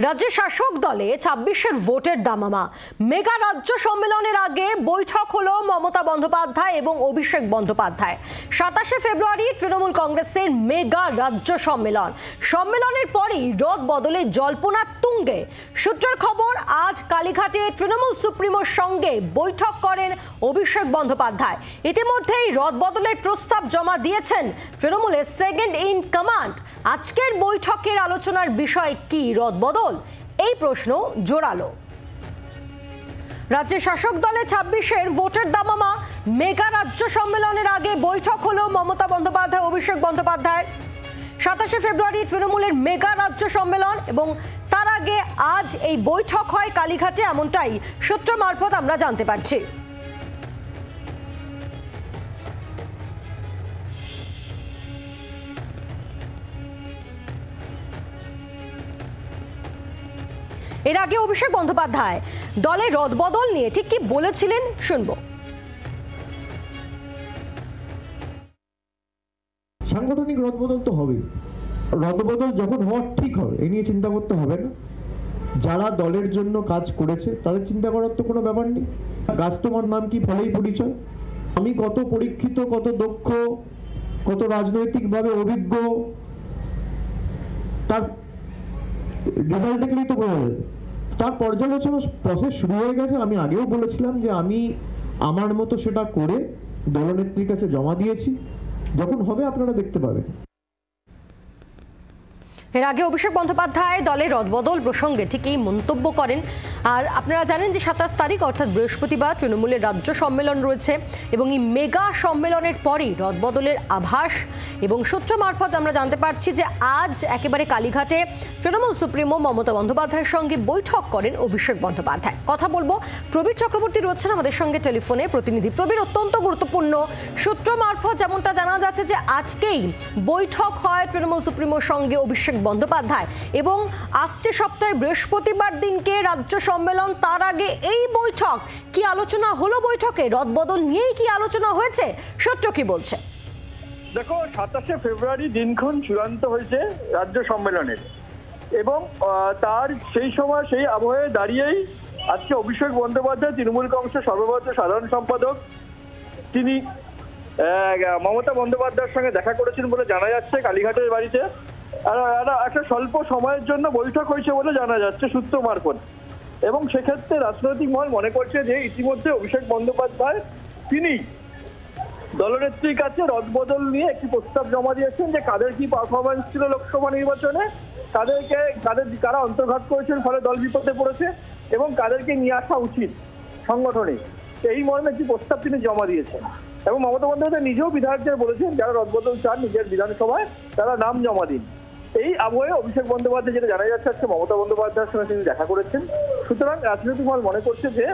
রাজ্যের শাসক দলে ২৬-এর ভোটের দামামা। মেগা রাজ্য সম্মেলনের আগে বৈঠক হলো মমতা বন্দ্যোপাধ্যায় এবং অভিষেক বন্দ্যোপাধ্যায়। ২৭শে ফেব্রুয়ারি তৃণমূল কংগ্রেসের মেগা রাজ্য সম্মেলন। সম্মেলনের পরেই রদ বদলে জল্পনা তুঙ্গে। সূত্রের খবর, আজ কালীঘাটে তৃণমূল সুপ্রিমোর সঙ্গে বৈঠক করেন অভিষেক বন্দ্যোপাধ্যায়। ইতিমধ্যেই রদ বদলের প্রস্তাব জমা দিয়েছেন তৃণমূলের সেকেন্ড ইন কমান্ড। আজকের বৈঠকের আলোচনার বিষয় কি রদ বদল, এই প্রশ্ন জোরালো। রাজ্যের শাসক দলে ২৬-এর ভোটের দামামা। মেগা রাজ্য সম্মেলনের আগে বৈঠক হলো মমতা বন্দ্যোপাধ্যায় অভিষেক বন্দ্যোপাধ্যায়ের। ২৭শে ফেব্রুয়ারি তৃণমূলের মেগা রাজ্য সম্মেলন এবং তার আগে আজ এই বৈঠক হয় কালীঘাটে, এমনটাই সূত্র মারফত আমরা জানতে পারছি। এর আগে অভিষেক বন্দ্যোপাধ্যায় দলের রদবদল নিয়ে ঠিক কি বলেছিলেন শুনবো। সাংগঠনিক রদবদল তো হবেই। রদবদল যখন হওয়ার ঠিক হবে এ নিয়ে চিন্তা করতে হবে না। যারা দলের জন্য কাজ করেছে তাদের চিন্তা করার তো কোনো ব্যাপার নেই। গাছ তোমার নাম কি ফলেই পরিচয়। আমি কত পরীক্ষিত, কত দক্ষ, কত রাজনৈতিকভাবে অভিজ্ঞ তার রেজাল্ট দেখলেই তো বোঝা যাবে। তার পর্যালোচনা প্রসেস শুরু হয়ে গেছে। আমি আগেও বলেছিলাম যে আমি আমার মতো সেটা করে দলনেত্রীর কাছে জমা দিয়েছি। যখন হবে আপনারা দেখতে পাবেন। এর আগে অভিষেক বন্দ্যোপাধ্যায় দলের রদবদল প্রসঙ্গে ঠিক এই মন্তব্য করেন। আর আপনারা জানেন যে ২৭ তারিখ অর্থাৎ বৃহস্পতিবার তৃণমূলের রাজ্য সম্মেলন রয়েছে এবং এই মেগা সম্মেলনের পরেই রদবদলের আভাস। এবং সূত্র মারফত আমরা জানতে পারছি যে আজ একেবারে কালীঘাটে তৃণমূল সুপ্রিমো মমতা বন্দ্যোপাধ্যায়ের সঙ্গে বৈঠক করেন অভিষেক বন্দ্যোপাধ্যায়। কথা বলবো, প্রবীর চক্রবর্তী রয়েছেন আমাদের সঙ্গে টেলিফোনে প্রতিনিধি। প্রবীর, অত্যন্ত গুরুত্বপূর্ণ সূত্র মারফত যেমনটা জানা যাচ্ছে যে আজকেই বৈঠক হয় তৃণমূল সুপ্রিমোর সঙ্গে অভিষেক বন্দ্যোপাধ্যায় এবং আসছে সপ্তাহে বৃহস্পতিবার দিনকে রাজ্য সম্মেলন, তার আগে এই বৈঠক। কি আলোচনা হলো বৈঠকে? রদবদল নিয়েই কি আলোচনা হয়েছে? সূত্র কি বলছে? দেখো, ২৭শে ফেব্রুয়ারি দিনক্ষণ চূড়ান্ত হয়েছে রাজ্য সম্মেলনের এবং তার সেই সময় সেই আবহে দাঁড়িয়েই আজকে অভিষেক বন্দ্যোপাধ্যায় তৃণমূল কংগ্রেসের সর্বভারতীয় সাধারণ সম্পাদক, তিনি মমতা বন্দ্যোপাধ্যায়ের সঙ্গে দেখা করেছেন বলে জানা যাচ্ছে কালীঘাটের বাড়িতে। আর একটা স্বল্প সময়ের জন্য বৈঠক হয়েছে বলে জানা যাচ্ছে সূত্র মারফত। এবং সেক্ষেত্রে রাজনৈতিক মহল মনে করছে যে ইতিমধ্যে অভিষেক বন্দ্যোপাধ্যায় তিনি দলনেত্রীর কাছে রদবদল নিয়ে একটি প্রস্তাব জমা দিয়েছেন যে কাদের কি পারফরমেন্স ছিল লোকসভা নির্বাচনে, কারা অন্তর্ঘাত করেছেন ফলে দল বিপদে পড়েছে এবং কাদেরকে নিয়ে আসা উচিত সংগঠনে, এই মর্মে একটি প্রস্তাব তিনি জমা দিয়েছেন। এবং মমতা বন্দ্যোপাধ্যায় নিজেও বিধায়কদের বলেছেন যারা রদবদল চান নিজের বিধানসভায় তারা নাম জমা দিন। এই আবহে অভিষেক বন্দ্যোপাধ্যায়, যেটা জানা যাচ্ছে আজকে মমতা বন্দ্যোপাধ্যায়ের সঙ্গে তিনি দেখা করেছেন। সুতরাং রাজনৈতিক মহল মনে করছে যে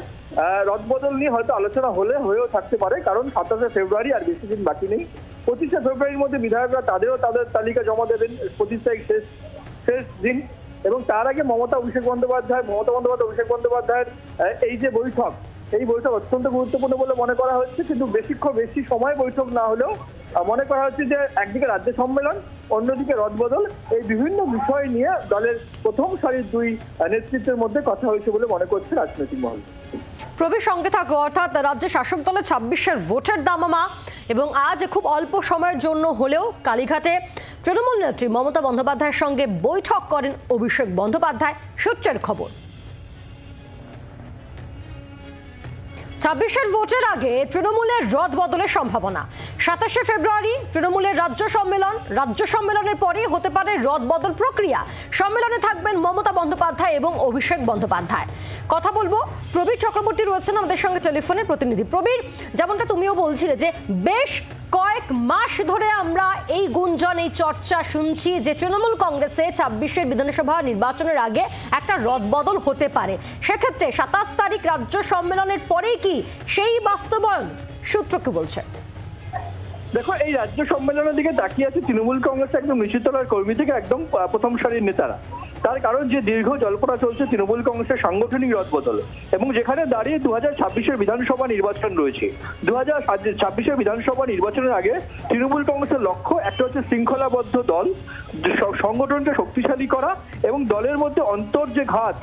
রদবদল নিয়ে হয়তো আলোচনা হয়েও থাকতে পারে, কারণ ২৭শে ফেব্রুয়ারি আর বেশি দিন বাকি নেই। ২৫শে ফেব্রুয়ারির মধ্যে বিধায়করা তাদের তালিকা জমা দেবেন, ২৫ তারিখ শেষ দিন। এবং তার আগে মমতা অভিষেক বন্দ্যোপাধ্যায়ের এই যে বৈঠক, এই বৈঠক অত্যন্ত গুরুত্বপূর্ণ বলে মনে করা হচ্ছে। কিন্তু বেশি সময় বৈঠক না হলেও মনে করা হচ্ছে যে একদিকে রাজ্য সম্মেলন, অন্যদিকে রদবদল, এই বিভিন্ন বিষয় নিয়ে দলের প্রথম সারির দুই নেতৃত্বের মধ্যে কথা হয়েছে বলে মনে করছে রাজনৈতিক মহল। প্রবীর, সঙ্গে থাকো। অর্থাৎ রাজ্যের শাসক দলে ২৬-এর ভোটের দামামা এবং আজ খুব অল্প সময়ের জন্য হলেও কালীঘাটে তৃণমূল নেত্রী মমতা বন্দ্যোপাধ্যায়ের সঙ্গে বৈঠক করেন অভিষেক বন্দ্যোপাধ্যায়। সূত্রের খবর, ২৬-এর ভোটের আগে তৃণমূলের রদবদলের সম্ভাবনা। ২৭শে ফেব্রুয়ারি তৃণমূলের রাজ্য সম্মেলনের পরেই হতে পারে রদবদল প্রক্রিয়া। সম্মেলনে থাকবেন মমতা বন্দ্যোপাধ্যায় এবং অভিষেক বন্দ্যোপাধ্যায়। কথা বলবো, প্রবীর চক্রবর্তী রয়েছেন আমাদের সঙ্গে টেলিফোনের প্রতিনিধি। প্রবীর, যেমনটা তুমিও বলছিলে যে বেশ কয়েক মাস ধরে আমরা এই গুঞ্জন, এই চর্চা শুনছি যে তৃণমূল কংগ্রেসে ২৬-এর বিধানসভা নির্বাচনের আগে একটা রদবদল হতে পারে। সেক্ষেত্রে ২৭ তারিখ রাজ্য সম্মেলনের পরেই কি সেই বাস্তবায়ন? সূত্র কি বলছে? দেখো, এই রাজ্য সম্মেলনের দিকে তাকিয়ে আছে তৃণমূল কংগ্রেসের একদম নিচুতলার কর্মী থেকে একদম প্রথম সারির নেতারা। তার কারণ যে দীর্ঘ জল্পনা চলছে তৃণমূল কংগ্রেসের সাংগঠনিক রদবদল, এবং যেখানে দাঁড়িয়ে 2026-এর বিধানসভা নির্বাচন রয়েছে। 2026-এর বিধানসভা নির্বাচনের আগে তৃণমূল কংগ্রেসের লক্ষ্য একটা হচ্ছে শৃঙ্খলাবদ্ধ দল, সংগঠনকে শক্তিশালী করা এবং দলের মধ্যে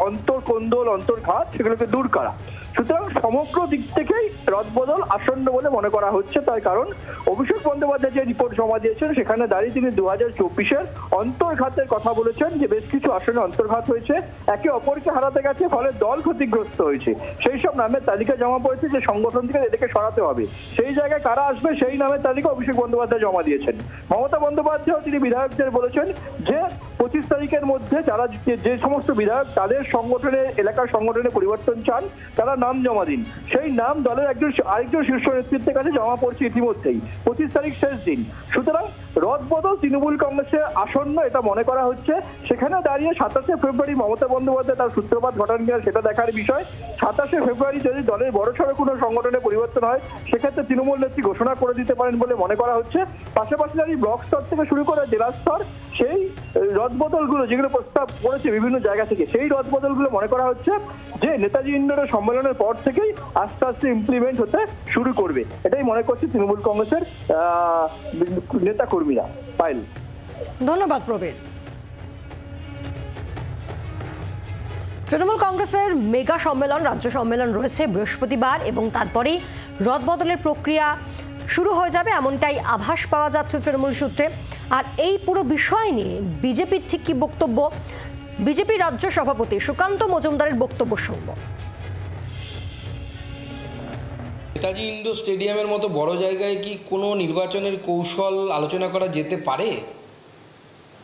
অন্তর্কোন্দল অন্তর্ঘাত সেগুলোকে দূর করা। সুতরাং সমগ্র দিক থেকেই রদবদল আসন্ন বলে মনে করা হচ্ছে। তার কারণ অভিষেক বন্দ্যোপাধ্যায় যে রিপোর্ট জমা দিয়েছেন সেখানে দাঁড়িয়ে তিনি 2024-এর অন্তর্ঘাতের কথা বলেছেন, যে বেশ কিছু আসনে অন্তর্ঘাত হয়েছে, একে অপরকে হারাতে গেছে, ফলে দল ক্ষতিগ্রস্ত হয়েছে। সেই সব নামের তালিকা জমা পড়েছে যে সংগঠন থেকে এদেরকে সরাতে হবে। সেই জায়গায় কারা আসবে সেই নামের তালিকা অভিষেক বন্দ্যোপাধ্যায় জমা দিয়েছেন। মমতা বন্দ্যোপাধ্যায় তিনি বিধায়কদের বলেছেন যে 25 তারিখের মধ্যে যারা যে সমস্ত বিধায়ক তাদের সংগঠনের এলাকার সংগঠনে পরিবর্তন চান তারা নাম জমা দিন। সেই নাম দলের আরেকজন শীর্ষ নেতৃত্বের কাছে জমা পড়ছে ইতিমধ্যেই। 25 তারিখ শেষ দিন। সুতরাং রদবদল তৃণমূল কংগ্রেসে আসন্ন এটা মনে করা হচ্ছে। সেখানে দাঁড়িয়ে 27শে ফেব্রুয়ারি মমতা বন্দ্যোপাধ্যায় তার সূত্রপাত ঘটান কিনা সেটা দেখার বিষয়। 27শে ফেব্রুয়ারি যদি দলের বড়সড় কোনো সংগঠনে পরিবর্তন হয় সেক্ষেত্রে তৃণমূল নেত্রী ঘোষণা করে দিতে পারেন বলে মনে করা হচ্ছে। পাশাপাশি দাঁড়িয়ে ব্লক স্তর থেকে শুরু করে জেলা স্তর সেই রদবদলগুলো যেগুলো প্রস্তাব করেছে বিভিন্ন জায়গা থেকে, সেই রদবদলগুলো মনে করা হচ্ছে যে নেতাজি ইন্ডোরের সম্মেলনের পর থেকেই আস্তে আস্তে ইমপ্লিমেন্ট হতে শুরু করবে। এটাই মনে করছে তৃণমূল কংগ্রেসের নেতা কর্মীরা। পাইল, ধন্যবাদ প্রবীর। তৃণমূল কংগ্রেসের মেগা সম্মেলন, রাজ্য সম্মেলন রয়েছে বৃহস্পতিবার এবং তারপরেই রদবদলের প্রক্রিয়া শুরু হয়ে যাবে এমনটাই আভাস পাওয়া যাচ্ছে তৃণমূল সূত্রে। আর এই পুরো বিষয় নিয়ে বিজেপির ঠিক কি বক্তব্য, বিজেপি রাজ্য সভাপতি সুকান্ত মজুমদারের বক্তব্য শুনব। নেতাজি ইন্ডোর স্টেডিয়ামের মতো বড় জায়গায় কি কোনো নির্বাচনের কৌশল আলোচনা করা যেতে পারে?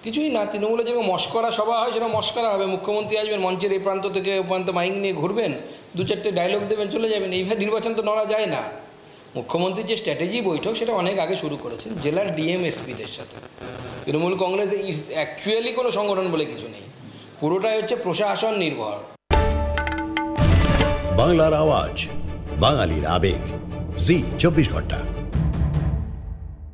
কিছুই না। তৃণমূলে যেমন মস্করা সভা হয় সেটা মস্করা হবে। মুখ্যমন্ত্রী আসবেন, মঞ্চের এই প্রান্ত থেকে ও প্রান্ত মাইক নিয়ে ঘুরবেন, 2-4টে ডায়লগ দেবেন, চলে যাবেন। এইভাবে নির্বাচন তো নড়া যায় না। মুখ্যমন্ত্রীর যে স্ট্র্যাটেজি বৈঠক সেটা অনেক আগে শুরু করেছেন জেলার ডিএমএসপিদের সাথে। তৃণমূল কংগ্রেস অ্যাকচুয়ালি কোনো সংগঠন বলে কিছু নেই, পুরোটাই হচ্ছে প্রশাসন নির্ভর। বাংলার আওয়াজ, বাঙালির আবেগ, জি 24 ঘন্টা।